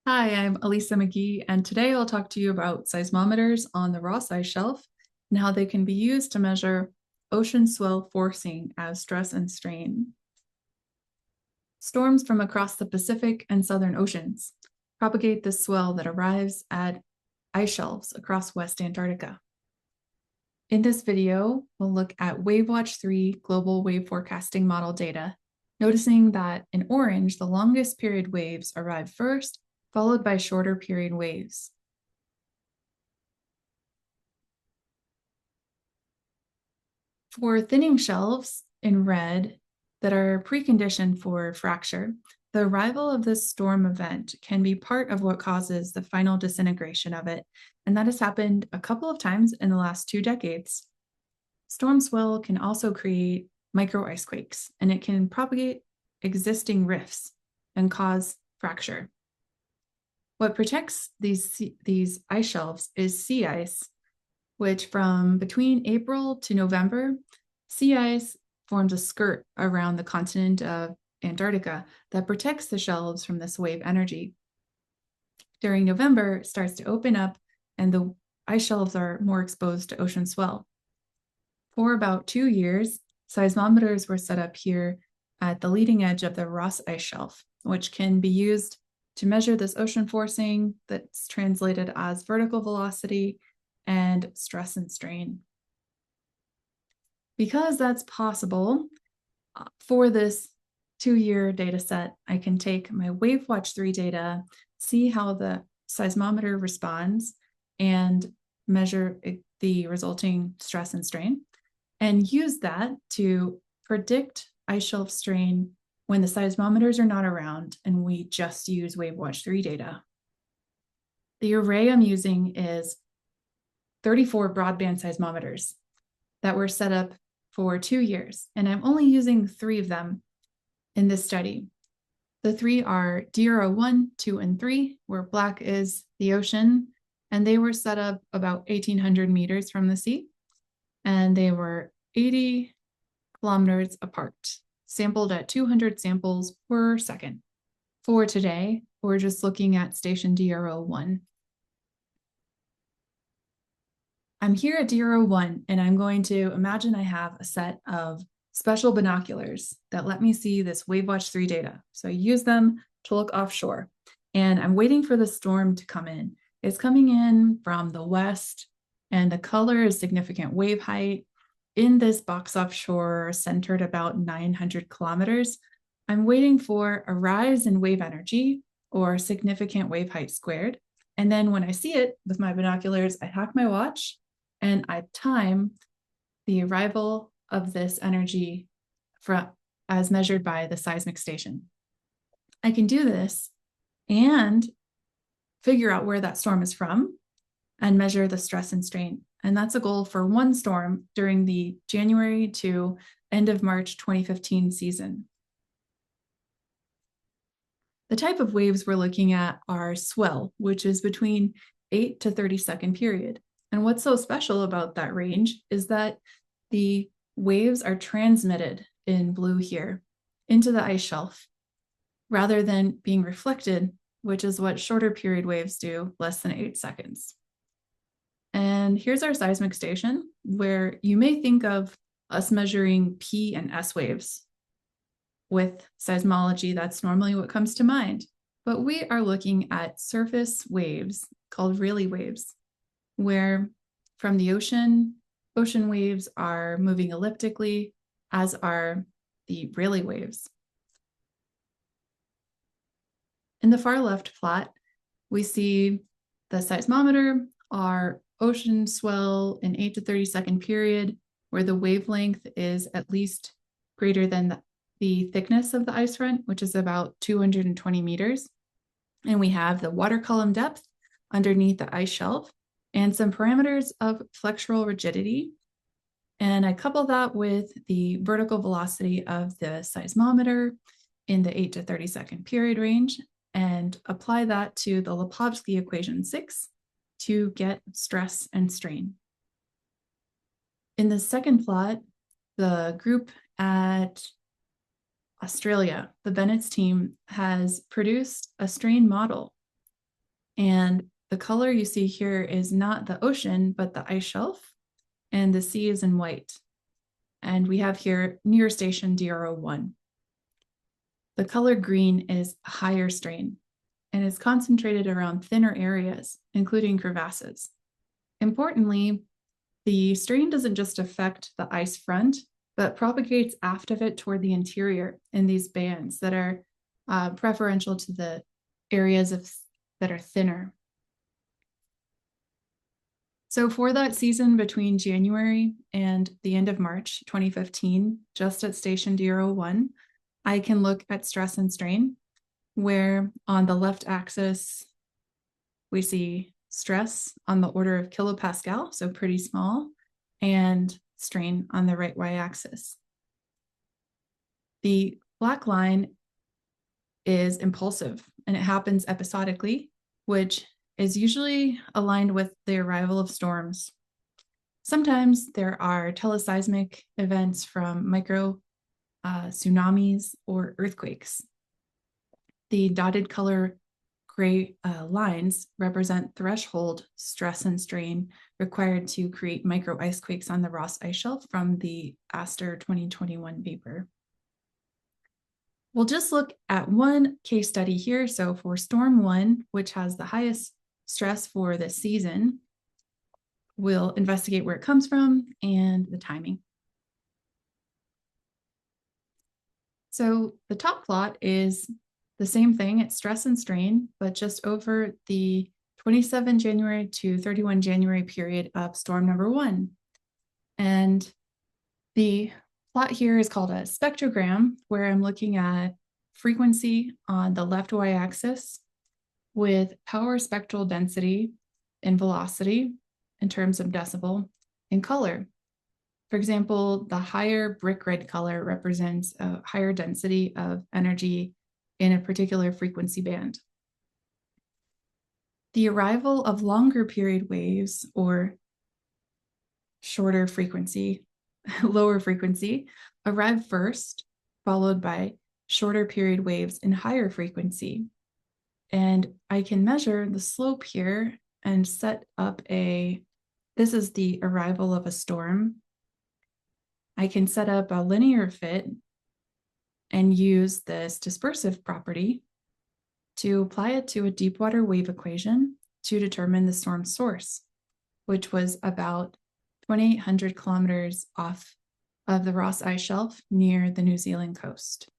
Hi, I'm Elisa McGee, and today I'll talk to you about seismometers on the Ross Ice Shelf and how they can be used to measure ocean swell forcing as stress and strain. Storms from across the Pacific and Southern Oceans propagate this swell that arrives at ice shelves across West Antarctica. In this video, we'll look at WaveWatch 3 global wave forecasting model data, noticing that in orange, the longest period waves arrive first, followed by shorter period waves. For thinning shelves in red that are preconditioned for fracture, the arrival of this storm event can be part of what causes the final disintegration of it, and that has happened a couple of times in the last 2 decades. Storm swell can also create micro ice quakes, and it can propagate existing rifts and cause fracture. What protects these ice shelves is sea ice, which from between April to November, sea ice forms a skirt around the continent of Antarctica that protects the shelves from this wave energy. During November, it starts to open up and the ice shelves are more exposed to ocean swell. For about 2 years, seismometers were set up here at the leading edge of the Ross Ice Shelf, which can be used to measure this ocean forcing that's translated as vertical velocity and stress and strain. Because that's possible, for this 2-year data set, I can take my WaveWatch 3 data, see how the seismometer responds, and measure the resulting stress and strain, and use that to predict ice shelf strain when the seismometers are not around and we just use WaveWatch 3 data. The array I'm using is 34 broadband seismometers that were set up for 2 years, and I'm only using 3 of them in this study. The 3 are DRO 1, 2, and 3, where black is the ocean, and they were set up about 1,800 meters from the sea, and they were 80 kilometers apart, sampled at 200 samples per second. For today, we're just looking at station DRO 1. I'm here at DRO 1, and I'm going to imagine I have a set of special binoculars that let me see this WaveWatch 3 data. So I use them to look offshore, and I'm waiting for the storm to come in. It's coming in from the west, and the color is significant wave height. In this box offshore, centered about 900 kilometers, I'm waiting for a rise in wave energy or significant wave height squared. And then when I see it with my binoculars, I hack my watch and I time the arrival of this energy as measured by the seismic station. I can do this and figure out where that storm is from and measure the stress and strain. And that's a goal for one storm during the January to end of March 2015 season. The type of waves we're looking at are swell, which is between 8 to 30-second period. And what's so special about that range is that the waves are transmitted in blue here into the ice shelf rather than being reflected, which is what shorter period waves do, less than 8 seconds. And here's our seismic station, where you may think of us measuring P and S waves. With seismology, that's normally what comes to mind. But we are looking at surface waves called Rayleigh waves, where from the ocean waves are moving elliptically, as are the Rayleigh waves. In the far left plot, we see the seismometer, our ocean swell in 8 to 30-second period, where the wavelength is at least greater than the thickness of the ice front, which is about 220 meters. And we have the water column depth underneath the ice shelf and some parameters of flexural rigidity. And I couple that with the vertical velocity of the seismometer in the 8 to 30-second period range and apply that to the Lipovsky equation 6 to get stress and strain. In the second plot, the group at Australia, the Bennett's team, has produced a strain model And the color you see here is not the ocean, but the ice shelf, and the sea is in white. And we have here near station DRO1. The color green is higher strain and is concentrated around thinner areas, including crevasses. Importantly, the strain doesn't just affect the ice front, but propagates aft of it toward the interior in these bands that are preferential to the areas that are thinner. So for that season between January and the end of March 2015, just at station DRO1, I can look at stress and strain, where on the left axis, we see stress on the order of kilopascal, so pretty small, and strain on the right y-axis. The black line is impulsive, and it happens episodically, which is usually aligned with the arrival of storms. Sometimes there are teleseismic events from micro tsunamis or earthquakes. The dotted color gray lines represent threshold stress and strain required to create micro icequakes on the Ross Ice Shelf from the Aster 2021 paper. We'll just look at one case study here. So for Storm 1, which has the highest stress for this season, we'll investigate where it comes from and the timing. So the top plot is the same thing, it's stress and strain, but just over the 27 January to 31 January period of storm number 1. And the plot here is called a spectrogram, where I'm looking at frequency on the left y-axis with power spectral density and velocity in terms of decibel and color. For example, the higher brick red color represents a higher density of energy in a particular frequency band. The arrival of longer period waves, or shorter frequency, lower frequency, arrive first, followed by shorter period waves in higher frequency. And I can measure the slope here and set up this is the arrival of a storm. I can set up a linear fit and use this dispersive property to apply it to a deep water wave equation to determine the storm source, which was about 2,800 kilometers off of the Ross Ice Shelf near the New Zealand coast.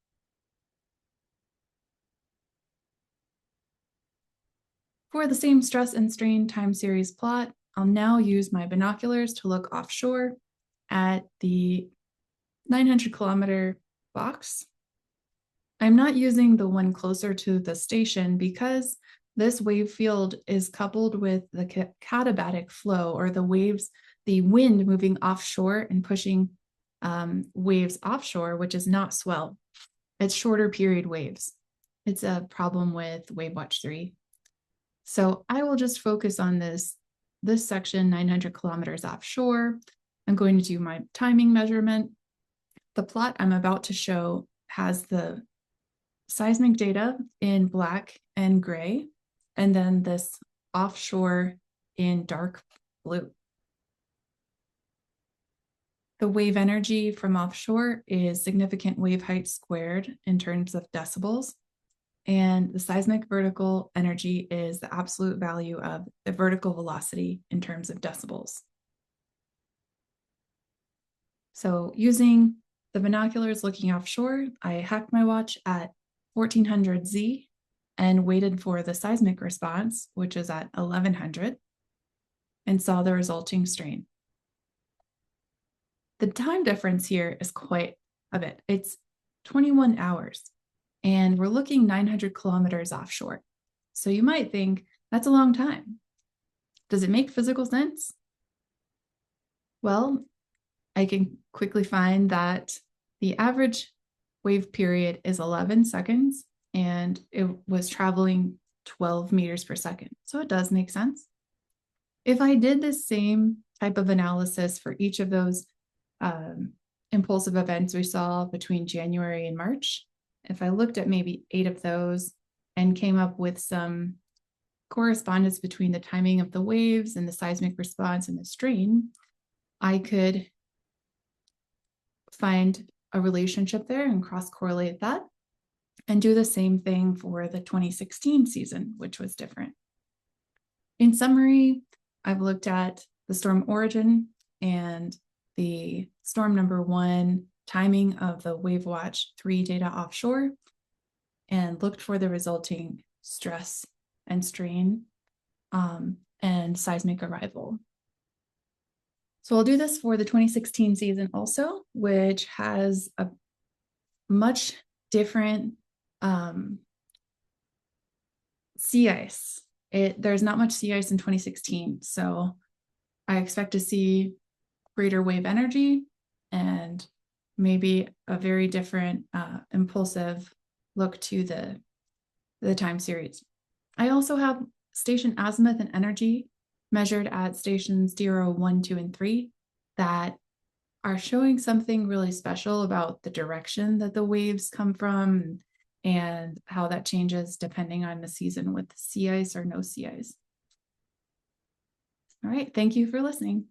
For the same stress and strain time series plot, I'll now use my binoculars to look offshore at the 900 kilometer box. I'm not using the one closer to the station because this wave field is coupled with the katabatic flow, or the wind moving offshore and pushing waves offshore, which is not swell. It's shorter period waves. It's a problem with Wave Watch 3. So I will just focus on this section, 900 kilometers offshore. I'm going to do my timing measurement. The plot I'm about to show has the seismic data in black and gray, and then this offshore in dark blue. The wave energy from offshore is significant wave height squared in terms of decibels, and the seismic vertical energy is the absolute value of the vertical velocity in terms of decibels. So using the binoculars looking offshore, I hacked my watch at 1400 Z and waited for the seismic response, which is at 1100, and saw the resulting strain. The time difference here is quite a bit. It's 21 hours, and we're looking 900 kilometers offshore. So you might think, that's a long time. Does it make physical sense? Well, I can quickly find that the average wave period is 11 seconds, and it was traveling 12 meters per second. So it does make sense. If I did the same type of analysis for each of those impulsive events we saw between January and March, if I looked at maybe 8 of those and came up with some correspondence between the timing of the waves and the seismic response and the strain, I could find a relationship there and cross-correlate that and do the same thing for the 2016 season, which was different. In summary, I've looked at the storm origin and the storm number 1 timing of the WaveWatch 3 data offshore and looked for the resulting stress and strain and seismic arrival. So I'll do this for the 2016 season also, which has a much different sea ice. There's not much sea ice in 2016, so I expect to see greater wave energy and maybe a very different impulsive look to the time series. I also have station azimuth and energy measured at stations 0, 1, 2, and 3 that are showing something really special about the direction that the waves come from and how that changes depending on the season with sea ice or no sea ice. All right, thank you for listening.